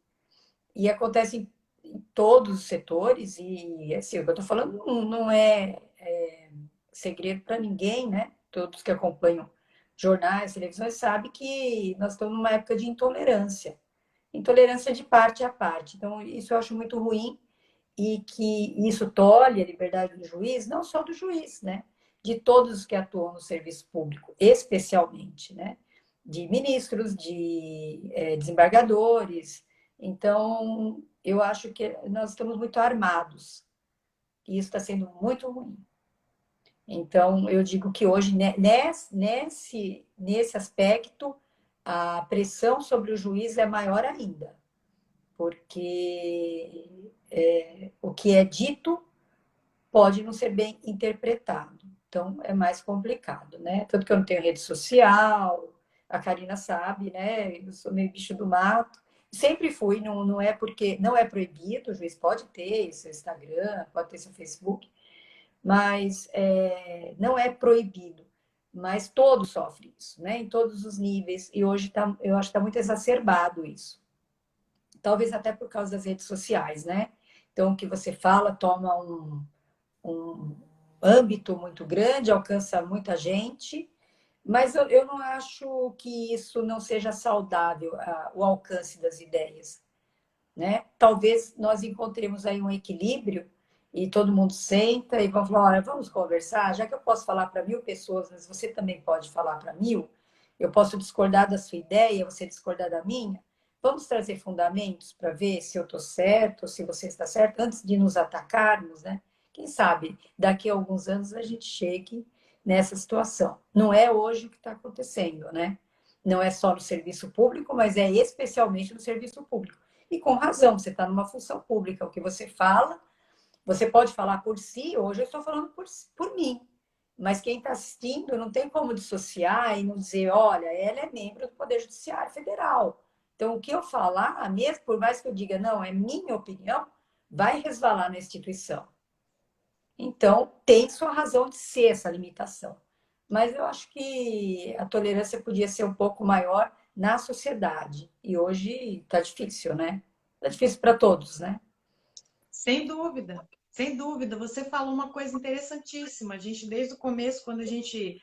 e acontece em todos os setores e assim, o que eu estou falando não é segredo para ninguém, né? Todos que acompanham jornais, televisões sabem que nós estamos numa época de intolerância, intolerância de parte a parte. Então isso eu acho muito ruim e que isso tolhe a liberdade do juiz, não só do juiz, né? De todos os que atuam no serviço público, especialmente, né? De ministros, de desembargadores. Então, eu acho que nós estamos muito armados e isso está sendo muito ruim. Então, eu digo que hoje, nesse aspecto, a pressão sobre o juiz é maior ainda, porque o que é dito pode não ser bem interpretado. Então, é mais complicado, né? Tanto que eu não tenho rede social, a Karina sabe, né? Eu sou meio bicho do mato. Sempre fui, não é porque não é proibido, o juiz pode ter seu Instagram, pode ter seu Facebook, mas não é proibido. Mas todos sofrem isso, né? Em todos os níveis. E hoje eu acho que está muito exacerbado isso. Talvez até por causa das redes sociais, né? Então, o que você fala toma um âmbito muito grande, alcança muita gente, mas eu não acho que isso não seja saudável, o alcance das ideias, né? Talvez nós encontremos aí um equilíbrio e todo mundo senta e vamos falar, olha, vamos conversar, já que eu posso falar para 1.000 pessoas, mas você também pode falar para 1.000, eu posso discordar da sua ideia, você discordar da minha, vamos trazer fundamentos para ver se eu estou certo, se você está certo, antes de nos atacarmos, né? Quem sabe daqui a alguns anos a gente chegue nessa situação. Não é hoje o que está acontecendo, né? Não é só no serviço público, mas é especialmente no serviço público. E com razão, você está numa função pública, o que você fala, você pode falar por si, hoje eu estou falando por mim, mas quem está assistindo não tem como dissociar e não dizer, olha, ela é membro do Poder Judiciário Federal. Então, o que eu falar, mesmo por mais que eu diga, não, é minha opinião, vai resvalar na instituição. Então, tem sua razão de ser essa limitação. Mas eu acho que a tolerância podia ser um pouco maior na sociedade. E hoje está difícil, né? Está difícil para todos, né? Sem dúvida, sem dúvida. Você falou uma coisa interessantíssima. A gente, desde o começo, quando a gente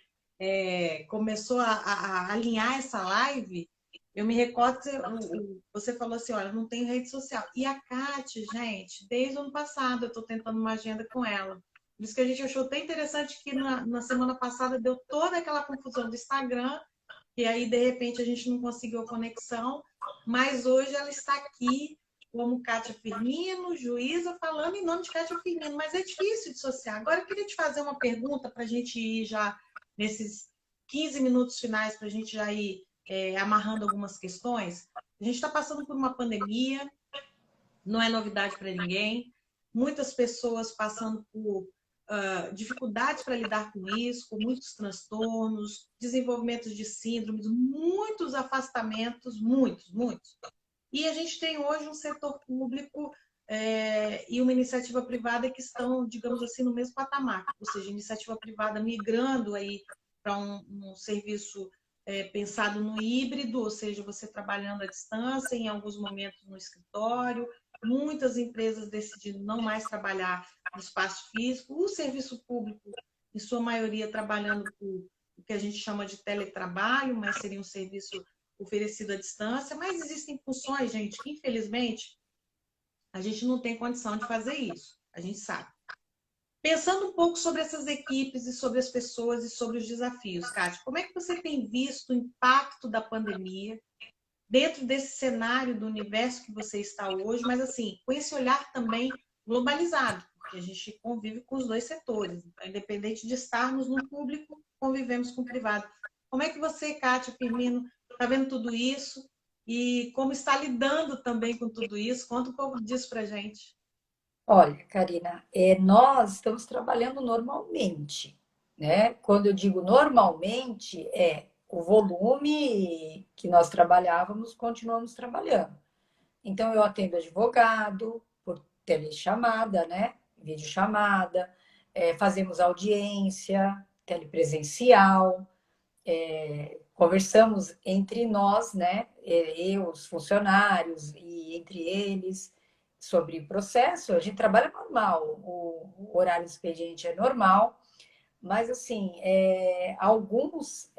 começou a alinhar essa live, Eu me recordo que você falou assim, olha, não tem rede social. E a Kate, gente, desde o ano passado eu estou tentando uma agenda com ela. Por isso que a gente achou tão interessante que na semana passada deu toda aquela confusão do Instagram, e aí, de repente, a gente não conseguiu a conexão, mas hoje ela está aqui como Kátia Firmino, juíza, falando em nome de Kátia Firmino, mas é difícil dissociar. Agora, eu queria te fazer uma pergunta para a gente ir já nesses 15 minutos finais, para a gente já ir amarrando algumas questões. A gente está passando por uma pandemia, não é novidade para ninguém. Muitas pessoas passando por dificuldades para lidar com isso, com muitos transtornos, desenvolvimentos de síndromes, muitos afastamentos, muitos, muitos. E a gente tem hoje um setor público e uma iniciativa privada que estão, digamos assim, no mesmo patamar, ou seja, iniciativa privada migrando aí para um serviço pensado no híbrido, ou seja, você trabalhando à distância, em alguns momentos no escritório, muitas empresas decidindo não mais trabalhar no espaço físico, o serviço público, em sua maioria, trabalhando por o que a gente chama de teletrabalho, mas seria um serviço oferecido à distância, mas existem funções, gente, que infelizmente a gente não tem condição de fazer isso, a gente sabe. Pensando um pouco sobre essas equipes e sobre as pessoas e sobre os desafios, Kátia, como é que você tem visto o impacto da pandemia dentro desse cenário do universo que você está hoje, mas assim, com esse olhar também globalizado, porque a gente convive com os dois setores, então, independente de estarmos no público, convivemos com o privado. Como é que você, Kátia Firmino, está vendo tudo isso e como está lidando também com tudo isso? Conta um pouco disso para a gente. Olha, Karina, nós estamos trabalhando normalmente, né? Quando eu digo normalmente, o volume que nós trabalhávamos, continuamos trabalhando. Então, eu atendo advogado por telechamada, né? Videochamada, fazemos audiência telepresencial, conversamos entre nós, né? Eu, os funcionários e entre eles sobre o processo. A gente trabalha normal, o horário do expediente é normal, mas assim, alguns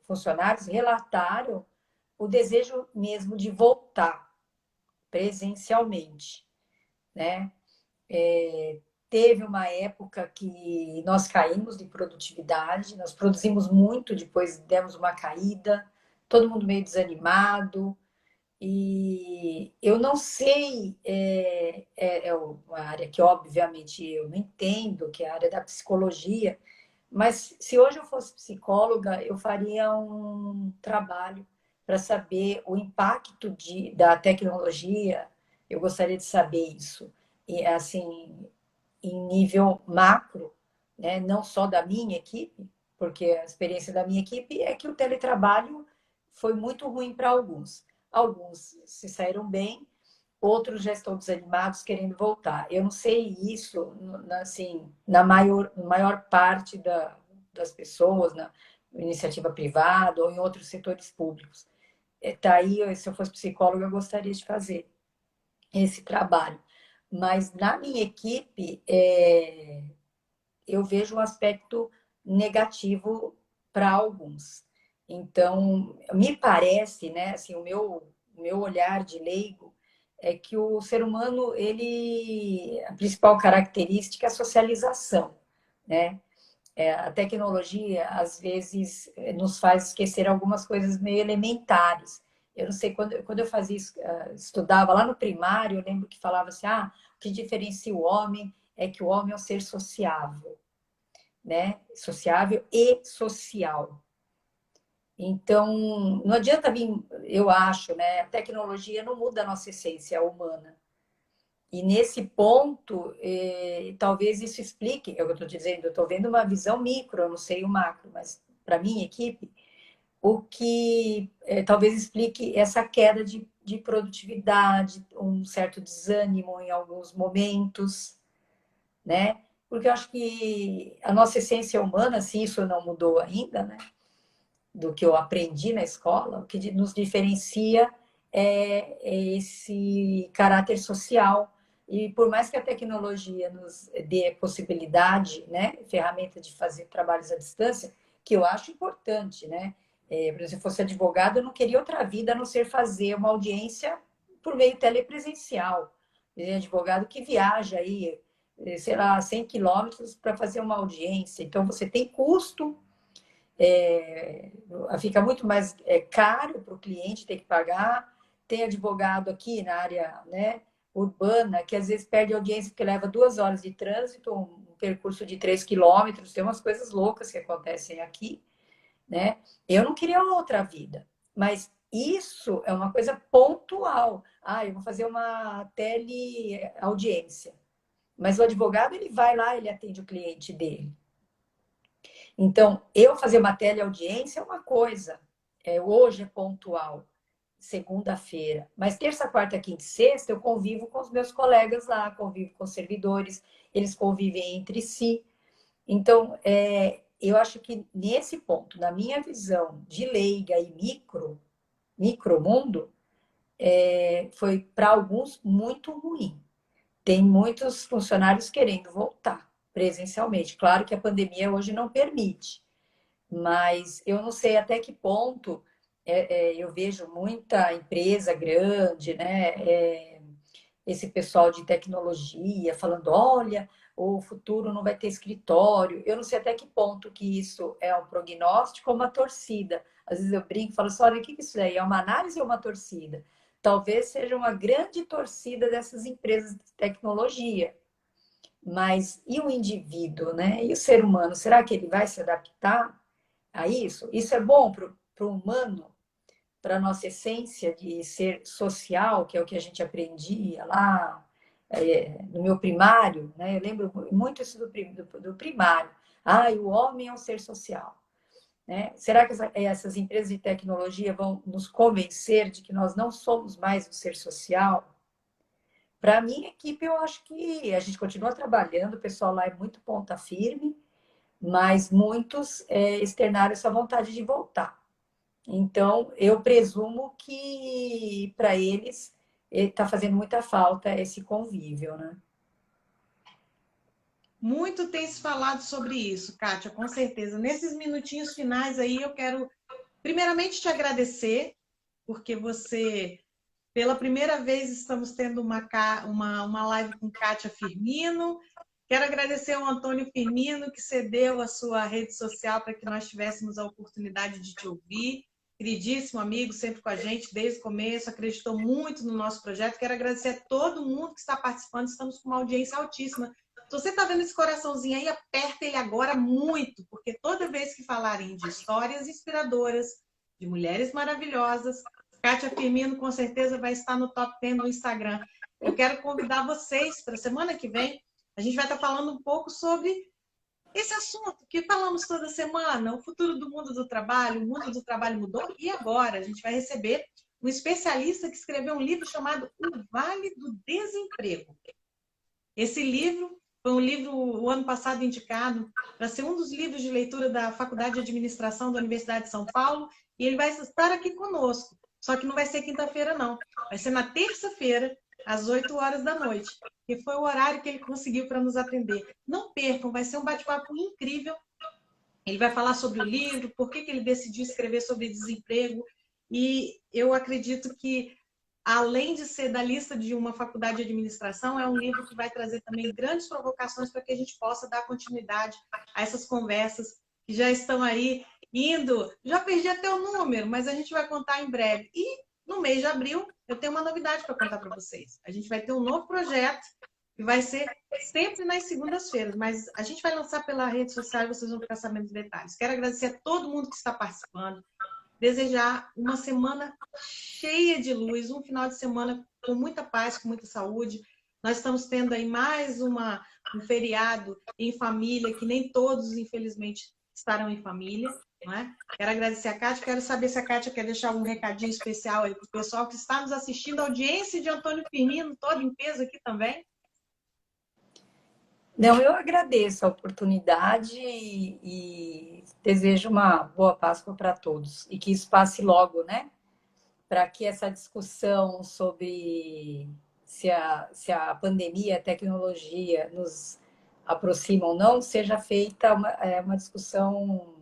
funcionários relataram o desejo mesmo de voltar presencialmente, né? Teve uma época que nós caímos de produtividade, nós produzimos muito, depois demos uma caída, todo mundo meio desanimado, e eu não sei, uma área que obviamente eu não entendo, que é a área da psicologia, mas se hoje eu fosse psicóloga, eu faria um trabalho para saber o impacto da tecnologia. Eu gostaria de saber isso, e assim, em nível macro, né? Não só da minha equipe, porque a experiência da minha equipe é que o teletrabalho foi muito ruim para alguns. Alguns se saíram bem, outros já estão desanimados, querendo voltar. Eu não sei isso, assim, na maior parte das pessoas, na iniciativa privada ou em outros setores públicos. Tá aí, se eu fosse psicóloga, eu gostaria de fazer esse trabalho. Mas na minha equipe, eu vejo um aspecto negativo para alguns. Então, me parece, né, assim, o meu olhar de leigo é que o ser humano, a principal característica é a socialização, né? A tecnologia, às vezes, nos faz esquecer algumas coisas meio elementares. Eu não sei, quando eu fazia estudava lá no primário, eu lembro que falava assim, o que diferencia o homem é que o homem é um ser sociável, né? Sociável e social. Então, não adianta vir, eu acho, né? A tecnologia não muda a nossa essência humana. E nesse ponto, talvez isso explique, é o que eu estou dizendo, eu estou vendo uma visão micro, eu não sei o macro, mas para minha equipe, o que talvez explique essa queda de produtividade, um certo desânimo em alguns momentos, né? Porque eu acho que a nossa essência humana, se isso não mudou ainda, né? Do que eu aprendi na escola, o que nos diferencia é esse caráter social. E por mais que a tecnologia nos dê possibilidade, né, ferramenta de fazer trabalhos à distância, que eu acho importante, né? Por exemplo, se eu fosse advogado, eu não queria outra vida a não ser fazer uma audiência por meio telepresencial. Tem advogado que viaja aí, sei lá, 100 quilômetros para fazer uma audiência. Então, você tem custo, fica muito mais caro para o cliente ter que pagar. Tem advogado aqui na área, né, urbana que às vezes perde audiência porque leva 2 horas de trânsito, um percurso de 3 quilômetros. Tem umas coisas loucas que acontecem aqui, né? Eu não queria outra vida, mas isso é uma coisa pontual. Ah, eu vou fazer uma teleaudiência. Mas o advogado, ele vai lá, ele atende o cliente dele. Então, eu fazer uma teleaudiência é uma coisa. Hoje é pontual, segunda-feira. Mas terça, quarta, quinta e sexta eu convivo com os meus colegas lá, convivo com os servidores, eles convivem entre si. Então, eu acho que nesse ponto, na minha visão de leiga e micromundo, foi para alguns muito ruim. Tem muitos funcionários querendo voltar presencialmente. Claro que a pandemia hoje não permite, mas eu não sei até que ponto eu vejo muita empresa grande, né? Esse pessoal de tecnologia falando, olha, o futuro não vai ter escritório. Eu não sei até que ponto que isso é um prognóstico ou uma torcida. Às vezes eu brinco e falo assim, olha, o que isso aí? É uma análise ou uma torcida? Talvez seja uma grande torcida dessas empresas de tecnologia. Mas e o indivíduo, né? E o ser humano? Será que ele vai se adaptar a isso? Isso é bom para o humano, para a nossa essência de ser social, que é o que a gente aprendia lá no meu primário, né? Eu lembro muito isso do primário. Ah, o homem é um ser social. Né? Será que essas empresas de tecnologia vão nos convencer de que nós não somos mais um ser social? Para a minha equipe, eu acho que a gente continua trabalhando, o pessoal lá é muito ponta firme, mas muitos externaram essa vontade de voltar. Então, eu presumo que para eles está fazendo muita falta esse convívio, né? Muito tem se falado sobre isso, Kátia, com certeza. Nesses minutinhos finais aí, eu quero, primeiramente, te agradecer, porque você, pela primeira vez, estamos tendo uma live com Kátia Firmino. Quero agradecer ao Antônio Firmino, que cedeu a sua rede social para que nós tivéssemos a oportunidade de te ouvir. Queridíssimo amigo, sempre com a gente desde o começo, acreditou muito no nosso projeto. Quero agradecer a todo mundo que está participando. Estamos com uma audiência altíssima. Se você está vendo esse coraçãozinho aí, aperta ele agora muito, porque toda vez que falarem de histórias inspiradoras, de mulheres maravilhosas, Kátia Firmino com certeza vai estar no top 10 no Instagram. Eu quero convidar vocês para a semana que vem. A gente vai estar falando um pouco sobre esse assunto que falamos toda semana, o futuro do mundo do trabalho, o mundo do trabalho mudou, e agora a gente vai receber um especialista que escreveu um livro chamado O Vale do Desemprego. Esse livro foi um livro, o ano passado, indicado para ser um dos livros de leitura da Faculdade de Administração da Universidade de São Paulo, e ele vai estar aqui conosco. Só que não vai ser quinta-feira, não. Vai ser na terça-feira, às 8 horas da noite, que foi o horário que ele conseguiu para nos atender. Não percam, vai ser um bate-papo incrível. Ele vai falar sobre o livro, por que ele decidiu escrever sobre desemprego, e eu acredito que além de ser da lista de uma faculdade de administração, é um livro que vai trazer também grandes provocações para que a gente possa dar continuidade a essas conversas que já estão aí indo. Já perdi até o número, mas a gente vai contar em breve. E no mês de abril, eu tenho uma novidade para contar para vocês. A gente vai ter um novo projeto que vai ser sempre nas segundas-feiras, mas a gente vai lançar pela rede social e vocês vão ficar sabendo os detalhes. Quero agradecer a todo mundo que está participando, desejar uma semana cheia de luz, um final de semana com muita paz, com muita saúde. Nós estamos tendo aí mais um feriado em família, que nem todos, infelizmente, estarão em família. Não é? Quero agradecer a Kátia, quero saber se a Kátia quer deixar um recadinho especial aí para o pessoal que está nos assistindo, a audiência de Antônio Firmino, todo em peso aqui também. Não, eu agradeço a oportunidade e desejo uma boa Páscoa para todos e que isso passe logo, né? Para que essa discussão sobre se a pandemia e a tecnologia nos aproximam ou não seja feita uma discussão,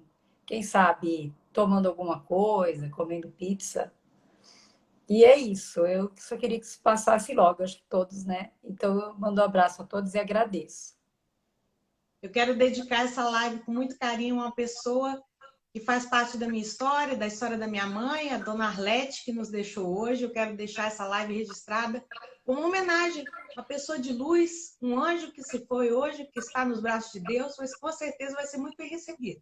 quem sabe, tomando alguma coisa, comendo pizza. E é isso, eu só queria que isso passasse logo, acho que todos, né? Então eu mando um abraço a todos e agradeço. Eu quero dedicar essa live com muito carinho a uma pessoa que faz parte da minha história, da história da minha mãe, a dona Arlete, que nos deixou hoje. Eu quero deixar essa live registrada como uma homenagem, uma pessoa de luz, um anjo que se foi hoje, que está nos braços de Deus, mas com certeza vai ser muito bem recebido.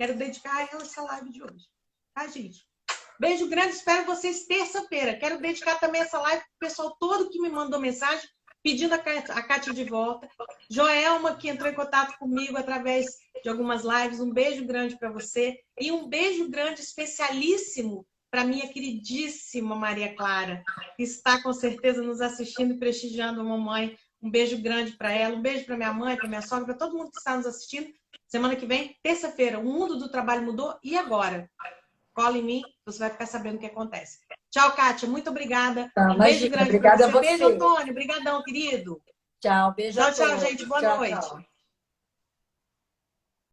Quero dedicar a ela essa live de hoje. Tá, gente? Beijo grande, espero vocês terça-feira. Quero dedicar também essa live para o pessoal todo que me mandou mensagem pedindo a Kátia de volta. Joelma, que entrou em contato comigo através de algumas lives. Um beijo grande para você. E um beijo grande, especialíssimo, para minha queridíssima Maria Clara, que está com certeza nos assistindo e prestigiando a mamãe. Um beijo grande para ela, um beijo para minha mãe, para minha sogra, para todo mundo que está nos assistindo. Semana que vem, terça-feira, o mundo do trabalho mudou. E agora? Cola em mim, você vai ficar sabendo o que acontece. Tchau, Kátia. Muito obrigada. Tá, Um beijo imagina, grande para obrigada a você. Beijo, você. Antônio. Obrigadão, querido. Tchau, beijo a Tchau, tchau, todos. gente. Boa Tchau, noite. tchau.